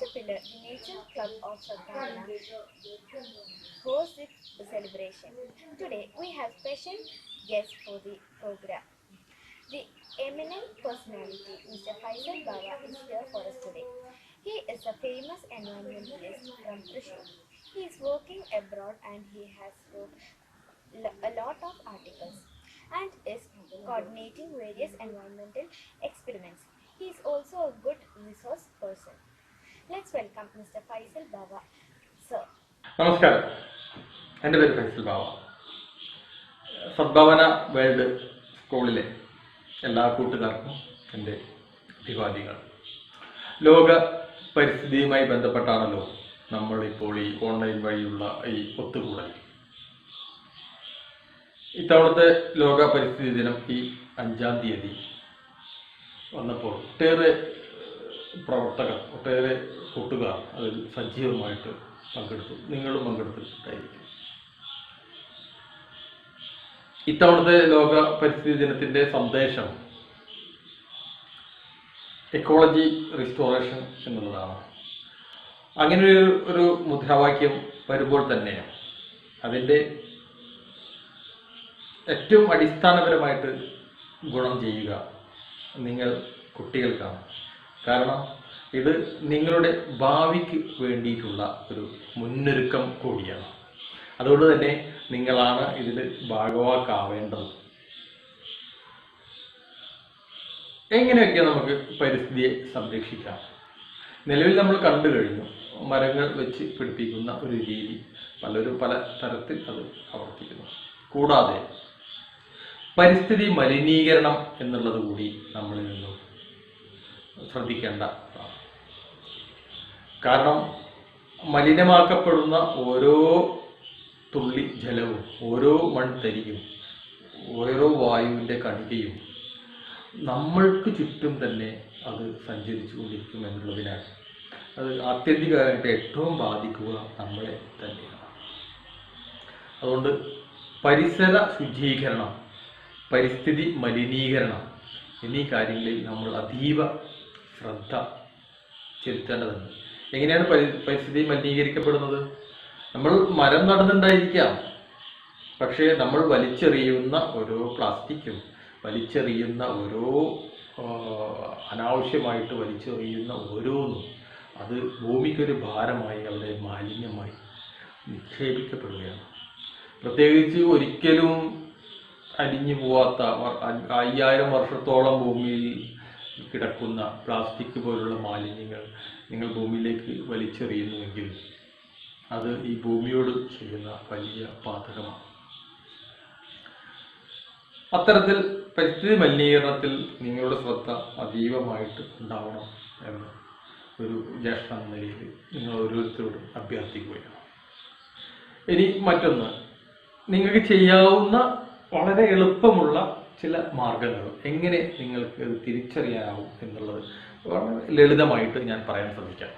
Caterpillar, the Nature Club of Sadhana, hosts its celebration. Today, we have special guest for the program. The eminent personality, Mr. Faisal Baba, is here for us today. He is a famous environmentalist from Thrissur. He is working abroad and he has wrote a lot of articles and is coordinating various environmental experiments. He is also a good resource person. Let's welcome Mr. Faisal Baba, sir. നമസ്കാരം, എൻ്റെ പേര് ഫൈസൽ ബാവ. Sadbhavana world സ്കൂളിലെ എല്ലാ കൂട്ടുകാർക്കും എൻ്റെ അഭിവാദ്യങ്ങൾ. ലോക പരിസ്ഥിതിയുമായി ബന്ധപ്പെട്ടാണല്ലോ നമ്മളിപ്പോൾ ഈ ഓൺലൈൻ വഴിയുള്ള ഈ ഒത്തുകൂടൽ. ഇത്തവണത്തെ ലോക പരിസ്ഥിതി ദിനം ഈ 5-ാം തീയതി വന്നപ്പോൾ ഒട്ടേറെ പ്രവർത്തകർ, ഒട്ടേറെ കൂട്ടുകാർ അതിൽ സജീവമായിട്ട് പങ്കെടുത്തു. നിങ്ങളും പങ്കെടുത്തിട്ടുണ്ടായിരിക്കും. ഇത്തവണത്തെ ലോക പരിസ്ഥിതി ദിനത്തിൻ്റെ സന്ദേശം എക്കോളജി റിസ്റ്റോറേഷൻ എന്നുള്ളതാണ്. അങ്ങനെ ഒരു മുദ്രാവാക്യം വരുമ്പോൾ തന്നെ അതിൻ്റെ ഏറ്റവും അടിസ്ഥാനപരമായിട്ട് ഗുണം ചെയ്യുക നിങ്ങൾ കുട്ടികൾക്കാണ്. കാരണം ഇത് നിങ്ങളുടെ ഭാവിക്ക് വേണ്ടിയിട്ടുള്ള ഒരു മുന്നൊരുക്കം കൂടിയാണ്. അതുകൊണ്ട് തന്നെ നിങ്ങളാണ് ഇതിൽ ഭാഗവാക്കാവേണ്ടത്. എങ്ങനെയൊക്കെ നമുക്ക് പരിസ്ഥിതിയെ സംരക്ഷിക്കാം? നിലവിൽ നമ്മൾ കണ്ടു കഴിഞ്ഞു, മരങ്ങൾ വെച്ച് പിടിപ്പിക്കുന്ന ഒരു രീതി പലരും പല തരത്തിൽ അത് പ്രവർത്തിക്കുന്നു. കൂടാതെ പരിസ്ഥിതി മലിനീകരണം എന്നുള്ളത് കൂടി നമ്മളിൽ നിന്നും ശ്രദ്ധിക്കേണ്ട. കാരണം മലിനമാക്കപ്പെടുന്ന ഓരോ തുള്ളി ജലവും, ഓരോ മൺതരിയും, ഓരോ വായുവിൻ്റെ കണികയും നമ്മൾക്ക് ചുറ്റും തന്നെ അത് സഞ്ചരിച്ചു കൊണ്ടിരിക്കും എന്നുള്ളതിനാൽ അത് ആത്യന്തികമായിട്ട് ഏറ്റവും ബാധിക്കുക നമ്മളെ തന്നെയാണ്. അതുകൊണ്ട് പരിസര ശുചീകരണം, പരിസ്ഥിതി മലിനീകരണം എന്നീ കാര്യങ്ങളിൽ നമ്മൾ അതീവ ശ്രദ്ധ ചെലുത്തേണ്ടതുണ്ട്. എങ്ങനെയാണ് പരിസ്ഥിതി മലിനീകരിക്കപ്പെടുന്നത്? നമ്മൾ മരം നടുന്നുണ്ടായിരിക്കാം, പക്ഷേ നമ്മൾ വലിച്ചെറിയുന്ന ഓരോ പ്ലാസ്റ്റിക്കും, വലിച്ചെറിയുന്ന ഓരോ അനാവശ്യമായിട്ട് വലിച്ചെറിയുന്ന ഓരോന്നും അത് ഭൂമിക്കൊരു ഭാരമായി അവിടെ മാലിന്യമായി നിക്ഷേപിക്കപ്പെടുകയാണ്. പ്രത്യേകിച്ച് ഒരിക്കലും അലിഞ്ഞു പോവാത്ത 5000 വർഷത്തോളം ഭൂമിയിൽ കിടക്കുന്ന പ്ലാസ്റ്റിക് പോലുള്ള മാലിന്യങ്ങൾ നിങ്ങൾ ഭൂമിയിലേക്ക് വലിച്ചെറിയുന്നുവെങ്കിൽ അത് ഈ ഭൂമിയോട് ചെയ്യുന്ന വലിയ പാതകമാണ്. അത്തരത്തിൽ പരിസ്ഥിതി മലിനീകരണത്തിൽ നിങ്ങളുടെ ശ്രദ്ധ അതീവമായിട്ട് ഉണ്ടാവണം എന്ന് ഒരു ജ്യേഷ്ഠ എന്ന നിലയിൽ നിങ്ങൾ ഓരോരുത്തരോടും അഭ്യർത്ഥിക്കുകയാണ്. ഇനി മറ്റൊന്ന്, നിങ്ങൾക്ക് ചെയ്യാവുന്ന വളരെ എളുപ്പമുള്ള ചില മാർഗങ്ങൾ എങ്ങനെ നിങ്ങൾക്ക് അത് തിരിച്ചറിയാനാവും എന്നുള്ളത് വളരെ ലളിതമായിട്ട് ഞാൻ പറയാൻ ശ്രമിക്കാം.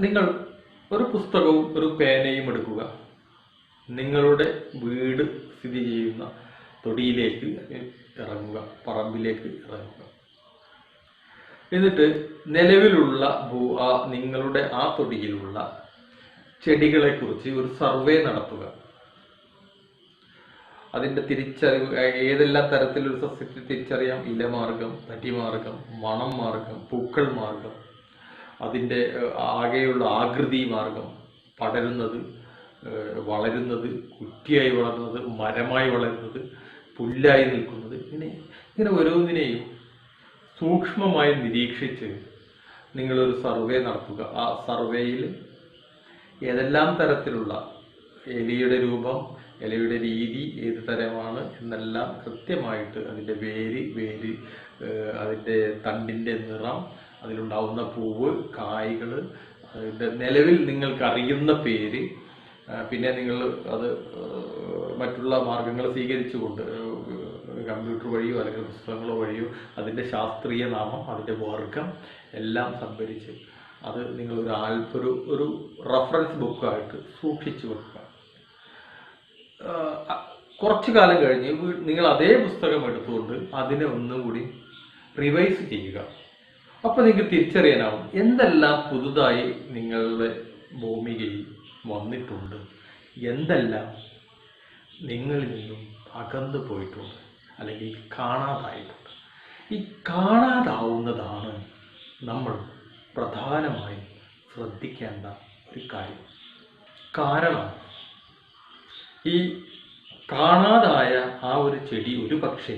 നിങ്ങൾ ഒരു പുസ്തകവും ഒരു പേനയും എടുക്കുക. നിങ്ങളുടെ വീട് സ്ഥിതി ചെയ്യുന്ന തൊടിയിലേക്ക് ഇറങ്ങുക, പറമ്പിലേക്ക് ഇറങ്ങുക. എന്നിട്ട് നിലവിലുള്ള നിങ്ങളുടെ ആ തൊടിയിലുള്ള ചെടികളെക്കുറിച്ച് ഒരു സർവേ നടത്തുക. അതിൻ്റെ തിരിച്ചറിവ്, ഏതെല്ലാം തരത്തിലൊരു സസ്യത്തെ തിരിച്ചറിയാം: ഇലമാർഗം, തടിമാർഗം, മണം മാർഗം, പൂക്കൾ മാർഗം, അതിൻ്റെ ആകെയുള്ള ആകൃതി മാർഗം, പടരുന്നത്, വളരുന്നത്, കുറ്റിയായി വളർന്നത്, മരമായി വളരുന്നത്, പുല്ലായി നിൽക്കുന്നത്, ഇങ്ങനെ ഓരോന്നിനെയും സൂക്ഷ്മമായി നിരീക്ഷിച്ച് നിങ്ങളൊരു സർവേ നടത്തുക. ആ സർവേയിൽ ഏതെല്ലാം തരത്തിലുള്ള എലിയുടെ രൂപം, ഇലയുടെ രീതി ഏത് തരമാണ് എന്നെല്ലാം കൃത്യമായിട്ട് അതിൻ്റെ വേര്, അതിൻ്റെ തണ്ടിൻ്റെ നിറം, അതിലുണ്ടാവുന്ന പൂവ്, കായ്കൾ, അതിൻ്റെ നിലവിൽ നിങ്ങൾക്ക് അറിയുന്ന പേര്, പിന്നെ നിങ്ങൾ അത് മറ്റുള്ള മാർഗങ്ങൾ സ്വീകരിച്ചുകൊണ്ട് കമ്പ്യൂട്ടർ വഴിയോ അല്ലെങ്കിൽ പുസ്തകങ്ങളോ വഴിയോ അതിൻ്റെ ശാസ്ത്രീയ നാമം, അതിൻ്റെ വർഗം എല്ലാം സംഭരിച്ച് അത് നിങ്ങൾ ഒരു റഫറൻസ് ബുക്കായിട്ട് സൂക്ഷിച്ചു വെക്കുക. കുറച്ചു കാലം കഴിഞ്ഞ് നിങ്ങൾ അതേ പുസ്തകം എടുത്തുകൊണ്ട് അതിനെ ഒന്നും കൂടി റിവൈസ് ചെയ്യുക. അപ്പോൾ നിങ്ങൾക്ക് തിരിച്ചറിയാനാവും എന്തെല്ലാം പുതുതായി നിങ്ങളുടെ ഭൂമികയിൽ വന്നിട്ടുണ്ട്, എന്തെല്ലാം നിങ്ങളിൽ നിന്നും അകന്നു പോയിട്ടുണ്ട് അല്ലെങ്കിൽ കാണാതായിട്ടുണ്ട്. ഈ കാണാതാവുന്നതാണ് നമ്മൾ പ്രധാനമായും ശ്രദ്ധിക്കേണ്ട ഒരു കാര്യം. കാരണം ഈ കാണാതായ ആ ഒരു ചെടി ഒരു പക്ഷേ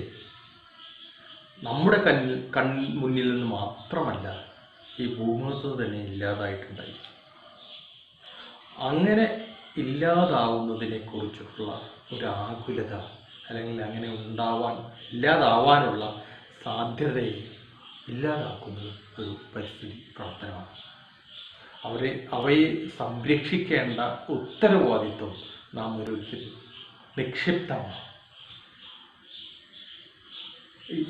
നമ്മുടെ കണ്ണിൽ മുന്നിൽ നിന്ന് മാത്രമല്ല ഈ ഭൂമുഖത്ത് തന്നെ ഇല്ലാതായിട്ടുണ്ടായിരിക്കും. അങ്ങനെ ഇല്ലാതാവുന്നതിനെ കുറിച്ചുള്ള ഒരു ആകുലത അല്ലെങ്കിൽ അങ്ങനെ ഇല്ലാതാവാനുള്ള സാധ്യതയെ ഇല്ലാതാക്കുന്നത് ഒരു പരിസ്ഥിതി പ്രവർത്തനമാണ്. അവയെ സംരക്ഷിക്കേണ്ട ഉത്തരവാദിത്വം നാം ഓരോരുത്തരും നിക്ഷിപ്തമാണ്.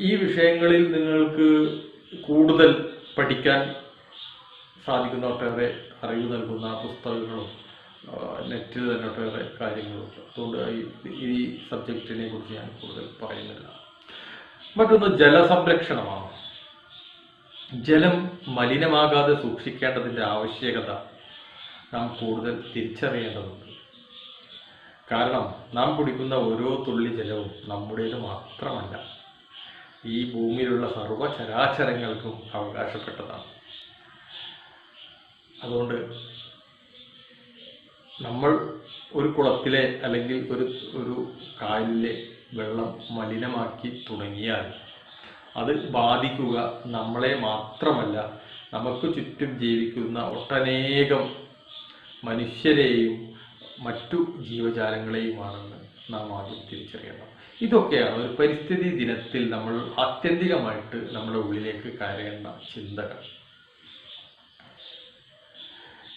ഈ വിഷയങ്ങളിൽ നിങ്ങൾക്ക് കൂടുതൽ പഠിക്കാൻ സാധിക്കുന്ന ഒട്ടേറെ അറിവ് നൽകുന്ന പുസ്തകങ്ങളും നെറ്റിൽ തന്നെ ഒട്ടേറെ കാര്യങ്ങളുണ്ട്. അതുകൊണ്ട് ഈ സബ്ജക്റ്റിനെ കുറിച്ച് ഞാൻ കൂടുതൽ പറയുന്നില്ല. മറ്റൊന്ന് ജലസംരക്ഷണമാണ്. ജലം മലിനമാകാതെ സൂക്ഷിക്കേണ്ടതിൻ്റെ ആവശ്യകത നാം കൂടുതൽ തിരിച്ചറിയേണ്ടതുണ്ട്. കാരണം നാം കുടിക്കുന്ന ഓരോ തുള്ളി ജലവും നമ്മുടേത് മാത്രമല്ല, ഈ ഭൂമിയിലുള്ള സർവ്വചരാചരങ്ങൾക്കും അവകാശപ്പെട്ടതാണ്. അതുകൊണ്ട് നമ്മൾ ഒരു കുളത്തിലെ അല്ലെങ്കിൽ ഒരു കായലിലെ വെള്ളം മലിനമാക്കി തുടങ്ങിയാൽ അത് ബാധിക്കുക നമ്മളെ മാത്രമല്ല, നമുക്ക് ചുറ്റും ജീവിക്കുന്ന ഒട്ടനേകം മനുഷ്യരെയും മറ്റു ജീവജാലങ്ങളെയുമാണെന്ന് നാം ആദ്യം തിരിച്ചറിയണം. ഇതൊക്കെയാണ് ഒരു പരിസ്ഥിതി ദിനത്തിൽ നമ്മൾ ആത്യന്തികമായിട്ട് നമ്മുടെ ഉള്ളിലേക്ക് കയറേണ്ട ചിന്തകൾ.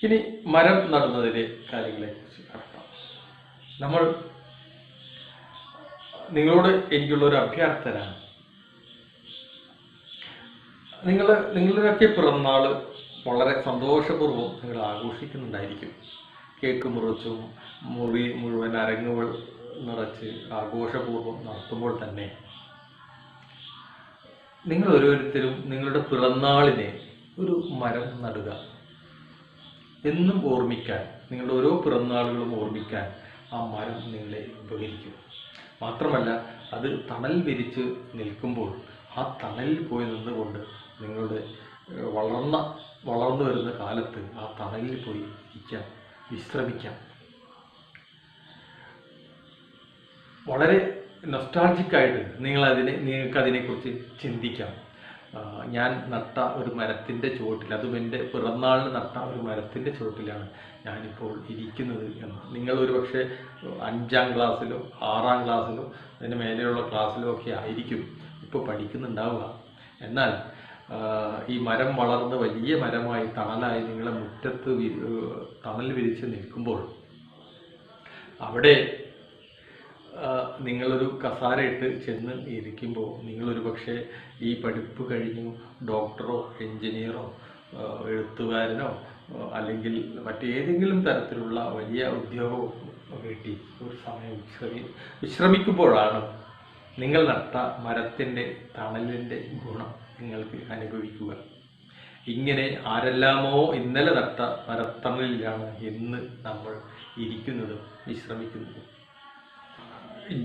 ഇനി മരം നടുന്നതിലെ കാര്യങ്ങളെ കുറിച്ച് കടക്കാം. നിങ്ങളോട് എനിക്കുള്ളൊരു അഭ്യർത്ഥനയാണ്. നിങ്ങളുടെയൊക്കെ പിറന്നാൾ വളരെ സന്തോഷപൂർവ്വം നിങ്ങൾ ആഘോഷിക്കുന്നുണ്ടായിരിക്കും. കേക്ക് മുറിച്ചും മുറി മുഴുവൻ അരങ്ങുകൾ നിറച്ച് ആഘോഷപൂർവ്വം നടത്തുമ്പോൾ തന്നെ നിങ്ങൾ ഓരോരുത്തരും നിങ്ങളുടെ പിറന്നാളിനെ ഒരു മരം നടുക. എന്നും ഓർമ്മിക്കാൻ, നിങ്ങളുടെ ഓരോ പിറന്നാളുകളും ഓർമ്മിക്കാൻ ആ മരം നിങ്ങളെ ഉപകരിക്കും. മാത്രമല്ല, അത് തണൽ വിരിച്ച് നിൽക്കുമ്പോൾ ആ തണലിൽ പോയി നിന്നുകൊണ്ട് നിങ്ങളുടെ വളർന്നു വരുന്ന കാലത്ത് ആ തണലിൽ പോയി ഇരിക്കാം, വിശ്രമിക്കാം. വളരെ നൊസ്റ്റാൾജിക്കായിട്ട് നിങ്ങൾക്ക് അതിനെക്കുറിച്ച് ചിന്തിക്കാം. ഞാൻ നട്ട ഒരു മരത്തിൻ്റെ ചുവട്ടിൽ, അതും എൻ്റെ പിറന്നാളിന് നട്ട ഒരു മരത്തിൻ്റെ ചുവട്ടിലാണ് ഞാനിപ്പോൾ ഇരിക്കുന്നത് എന്ന്. നിങ്ങൾ ഒരു പക്ഷേ 5ാം ക്ലാസ്സിലോ 6ാം ക്ലാസ്സിലോ അതിന് മേലെയുള്ള ക്ലാസ്സിലോ ഒക്കെ ആയിരിക്കും ഇപ്പോൾ പഠിക്കുന്നുണ്ടാവുക. എന്നാൽ ഈ മരം വളർന്ന് വലിയ മരമായി തണലായി നിങ്ങളെ മുറ്റത്ത് തണൽ വിരിച്ച് നിൽക്കുമ്പോൾ അവിടെ നിങ്ങളൊരു കസാരയിട്ട് ചെന്ന് ഇരിക്കുമ്പോൾ നിങ്ങളൊരു പക്ഷേ ഈ പഠിപ്പ് കഴിഞ്ഞു ഡോക്ടറോ എഞ്ചിനീയറോ എഴുത്തുകാരനോ അല്ലെങ്കിൽ മറ്റേതെങ്കിലും തരത്തിലുള്ള വലിയ ഉദ്യോഗവും കിട്ടി ഒരു സമയം വിശ്രമിക്കുമ്പോഴാണ് നിങ്ങൾ നട്ട മരത്തിൻ്റെ തണലിൻ്റെ ഗുണം നിങ്ങൾക്ക് അനുഭവിക്കുക. ഇങ്ങനെ ആരെല്ലാമോ ഇന്നലെ നട്ട മരത്തണലിലാണ് ഇന്ന് നമ്മൾ ഇരിക്കുന്നതും വിശ്രമിക്കുന്നതും.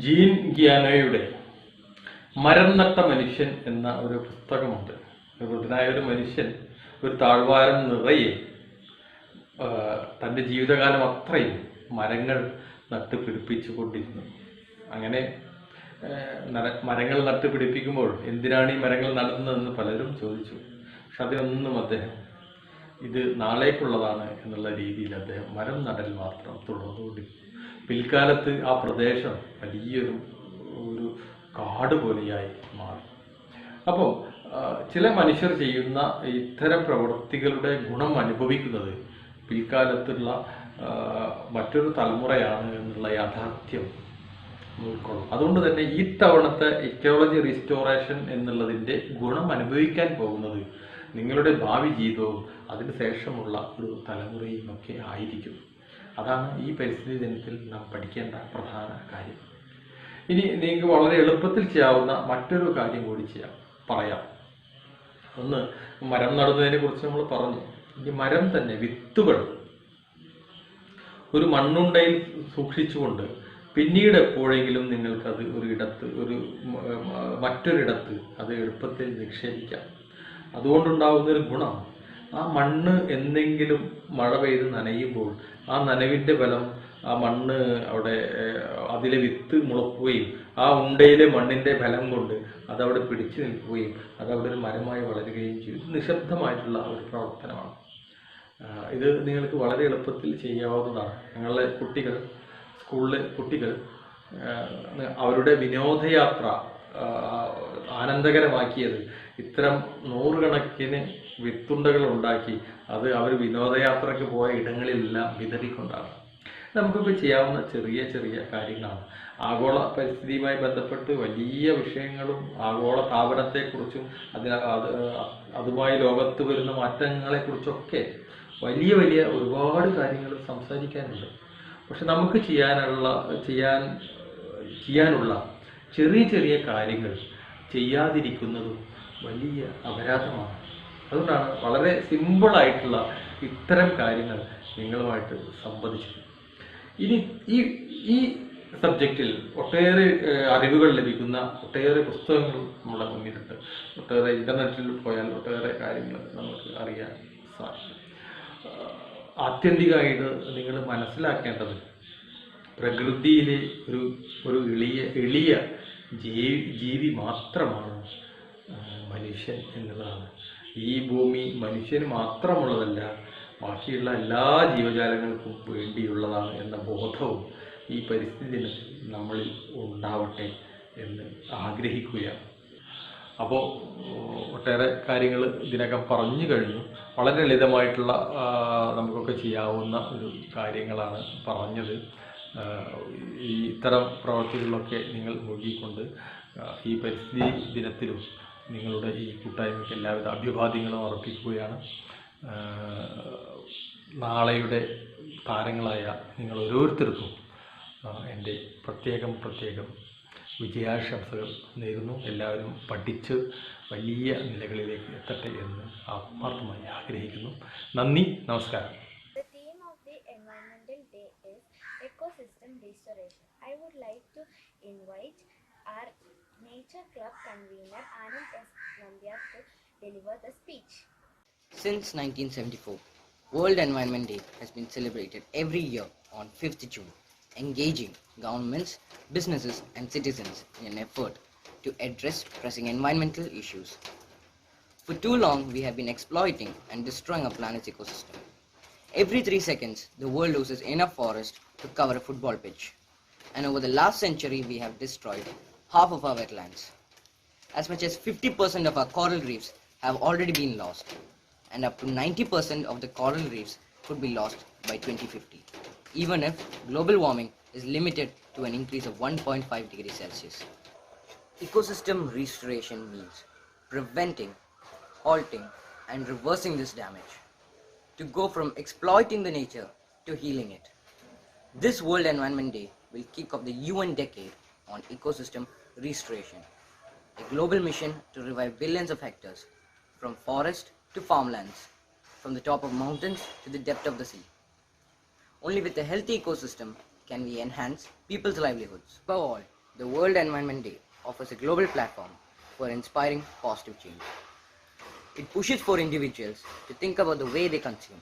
ജീൻ ഗ്യാനോയുടെ മരം നട്ട മനുഷ്യൻ എന്ന ഒരു പുസ്തകമുണ്ട്. വൃദ്ധനായ ഒരു മനുഷ്യൻ ഒരു താഴ്വാരം നിറയെ തൻ്റെ ജീവിതകാലം അത്രയും മരങ്ങൾ നട്ട് പിടിപ്പിച്ചു കൊണ്ടിരുന്നു. അങ്ങനെ മരങ്ങൾ നട്ട് പിടിപ്പിക്കുമ്പോൾ എന്തിനാണ് ഈ മരങ്ങൾ നടുന്നതെന്ന് പലരും ചോദിച്ചു. പക്ഷെ അതിനൊന്നും അദ്ദേഹം ഇത് നാളേക്കുള്ളതാണ് എന്നുള്ള രീതിയിൽ അദ്ദേഹം മരം നടൽ മാത്രം തുടർന്നുകൊണ്ടിരുന്നു. പിൽക്കാലത്ത് ആ പ്രദേശം വലിയൊരു കാട് പോലെയായി മാറി. അപ്പോൾ ചില മനുഷ്യർ ചെയ്യുന്ന ഇത്തരം പ്രവൃത്തികളുടെ ഗുണം അനുഭവിക്കുന്നത് പിൽക്കാലത്തുള്ള മറ്റൊരു തലമുറയാണ് എന്നുള്ള യാഥാർത്ഥ്യം ഉൾക്കൊള്ളും. അതുകൊണ്ട് തന്നെ ഈ തവണത്തെ ഇക്കോളജി റീസ്റ്റോറേഷൻ എന്നുള്ളതിൻ്റെ ഗുണം അനുഭവിക്കാൻ പോകുന്നത് നിങ്ങളുടെ ഭാവി ജീവിതവും അതിന് ശേഷമുള്ള ഒരു തലമുറയും ഒക്കെ ആയിരിക്കും. അതാണ് ഈ പരിസ്ഥിതി ദിനത്തിൽ നാം പഠിക്കേണ്ട പ്രധാന കാര്യം. ഇനി നിങ്ങൾക്ക് വളരെ എളുപ്പത്തിൽ ചെയ്യാവുന്ന മറ്റൊരു കാര്യം കൂടി പറയാം. ഒന്ന്, മരം നടുന്നതിനെ കുറിച്ച് നമ്മൾ പറഞ്ഞു. ഈ മരം തന്നെ വിത്തുകൾ ഒരു മണ്ണുണ്ടയിൽ സൂക്ഷിച്ചുകൊണ്ട് പിന്നീട് എപ്പോഴെങ്കിലും നിങ്ങൾക്കത് മറ്റൊരിടത്ത് അത് എളുപ്പത്തിൽ നിക്ഷേപിക്കാം. അതുകൊണ്ടുണ്ടാകുന്നൊരു ഗുണം, ആ മണ്ണ് എന്തെങ്കിലും മഴ പെയ്ത് നനയുമ്പോൾ ആ നനവിൻ്റെ ബലം ആ മണ്ണ് അവിടെ അതിലെ വിത്ത് മുളക്കുകയും ആ ഉണ്ടയിലെ മണ്ണിൻ്റെ ബലം കൊണ്ട് അതവിടെ പിടിച്ചു നിൽക്കുകയും അതവിടെ ഒരു മരമായി വളരുകയും ചെയ്യും. നിശബ്ദമായിട്ടുള്ള ഒരു പ്രവർത്തനമാണ്. ഇത് നിങ്ങൾക്ക് വളരെ എളുപ്പത്തിൽ ചെയ്യാവുന്നതാണ്. ഞങ്ങളുടെ സ്കൂളിലെ കുട്ടികൾ അവരുടെ വിനോദയാത്ര ആനന്ദകരമാക്കിയത് ഇത്തരം നൂറുകണക്കിന് വിത്തുണ്ടകൾ ഉണ്ടാക്കി അത് അവർ വിനോദയാത്രയ്ക്ക് പോയ ഇടങ്ങളിലെല്ലാം വിതറിക്കൊണ്ടാണ്. നമുക്കൊക്കെ ചെയ്യാവുന്ന ചെറിയ ചെറിയ കാര്യങ്ങളാണ്. ആഗോള പരിസ്ഥിതിയുമായി ബന്ധപ്പെട്ട് വലിയ വിഷയങ്ങളും ആഗോള താപനത്തെക്കുറിച്ചും അതുമായി ലോകത്ത് വരുന്ന മാറ്റങ്ങളെക്കുറിച്ചൊക്കെ വലിയ വലിയ ഒരുപാട് കാര്യങ്ങൾ സംസാരിക്കാനുണ്ട്. പക്ഷെ നമുക്ക് ചെയ്യാനുള്ള ചെറിയ ചെറിയ കാര്യങ്ങൾ ചെയ്യാതിരിക്കുന്നതും വലിയ അപരാധമാണ്. അതുകൊണ്ടാണ് വളരെ സിമ്പിളായിട്ടുള്ള ഇത്തരം കാര്യങ്ങൾ നിങ്ങളുമായിട്ട് സംവദിച്ചത്. ഇനി ഈ സബ്ജക്റ്റിൽ ഒട്ടേറെ അറിവുകൾ ലഭിക്കുന്ന ഒട്ടേറെ പുസ്തകങ്ങൾ നമ്മുടെ മുന്നിലുണ്ട്. ഒട്ടേറെ ഇൻ്റർനെറ്റിൽ പോയാൽ ഒട്ടേറെ കാര്യങ്ങൾ നമുക്ക് അറിയാൻ സാധിക്കും. ആത്യന്തികമായിട്ട് നിങ്ങൾ മനസ്സിലാക്കേണ്ടത് പ്രകൃതിയിലെ ഒരു എളിയ ജീവി മാത്രമാണ് മനുഷ്യൻ എന്നുള്ളതാണ്. ഈ ഭൂമി മനുഷ്യന് മാത്രമുള്ളതല്ല, ബാക്കിയുള്ള എല്ലാ ജീവജാലങ്ങൾക്കും വേണ്ടിയുള്ളതാണ് എന്ന ബോധവും ഈ പരിസ്ഥിതി ദിനത്തിൽ നമ്മളിൽ ഉണ്ടാവട്ടെ എന്ന് ആഗ്രഹിക്കുകയാണ്. അപ്പോൾ ഒട്ടേറെ കാര്യങ്ങൾ ഇതിനകം പറഞ്ഞു കഴിഞ്ഞു. വളരെ ലളിതമായിട്ടുള്ള നമുക്കൊക്കെ ചെയ്യാവുന്ന ഒരു കാര്യങ്ങളാണ് പറഞ്ഞത്. ഈ ഇത്തരം പ്രവർത്തികളിലൊക്കെ നിങ്ങൾ മുഴുകിക്കൊണ്ട് ഈ പരിസ്ഥിതി ദിനത്തിലും നിങ്ങളുടെ ഈ കൂട്ടായ്മയ്ക്ക് എല്ലാവിധ അഭിവാദ്യങ്ങളും അർപ്പിക്കുകയാണ്. നാളെയുടെ താരങ്ങളായ നിങ്ങൾ ഓരോരുത്തർക്കും എൻ്റെ പ്രത്യേകം വിജയാശംസകൾ നേരുന്നു. എല്ലാവരും പഠിച്ച് വലിയ നിലകളിലേക്ക് എത്തട്ടെ എന്ന് ആത്മാർത്ഥമായി ആഗ്രഹിക്കുന്നു. നന്ദി, നമസ്കാരം. The theme of the Environmental Day is Ecosystem Restoration. I would like to invite our Nature Club convener Anand S. Nambiar to deliver the speech. Since 1974, World Environment Day has been celebrated every year on 5th June, engaging governments, businesses and citizens in an effort to address pressing environmental issues. For too long, we have been exploiting and destroying our planet's ecosystem. Every 3 seconds, the world loses enough forest to cover a football pitch. And over the last century, we have destroyed half of our wetlands. As much as 50% of our coral reefs have already been lost, and up to 90% of the coral reefs could be lost by 2050, even if global warming is limited to an increase of 1.5 degrees Celsius. Ecosystem restoration means preventing, halting, and reversing this damage, to go from exploiting the nature to healing it. This World Environment Day will kick off the UN Decade on Ecosystem Restoration, a global mission to revive billions of hectares, from forest to farmlands, from the top of mountains to the depth of the sea. Only with a healthy ecosystem can we enhance people's livelihoods. Above all, the World Environment Day offers a global platform for inspiring positive change. It pushes for individuals to think about the way they consume,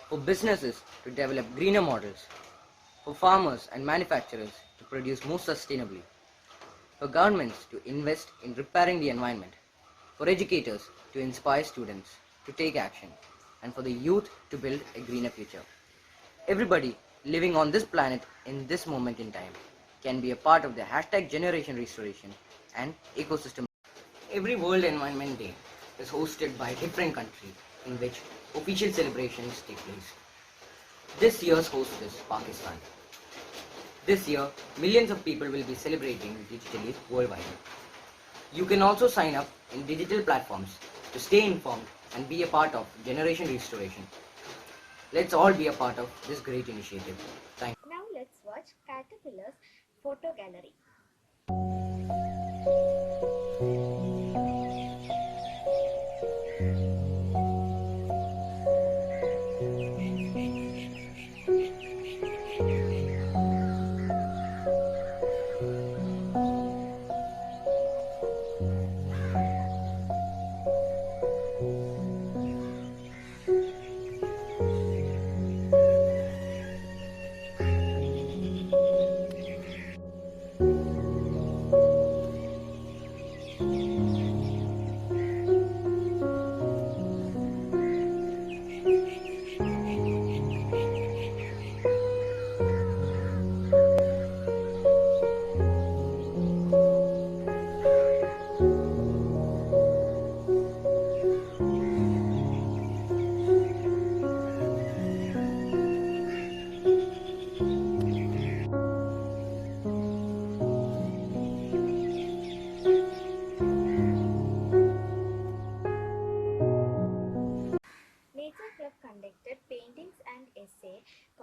for businesses to develop greener models, for farmers and manufacturers to produce more sustainably, for governments to invest in repairing the environment, for educators to inspire students to take action, and for the youth to build a greener future. Everybody living on this planet in this moment in time can be a part of the #Generation Restoration and Ecosystem. Every World Environment Day is hosted by a different country in which official celebrations take place. This year's host is Pakistan. This year, millions of people will be celebrating digitally worldwide. You can also sign up in digital platforms to stay informed and be a part of Generation Restoration. Let's all be a part of this great initiative. Thank you. Now let's watch Caterpillar's photo gallery.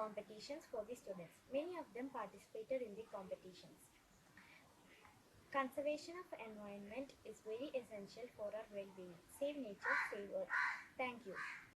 competitions for the students. Many of them participated in the competitions. Conservation of environment is very essential for our well-being. Save nature, save earth. Thank you.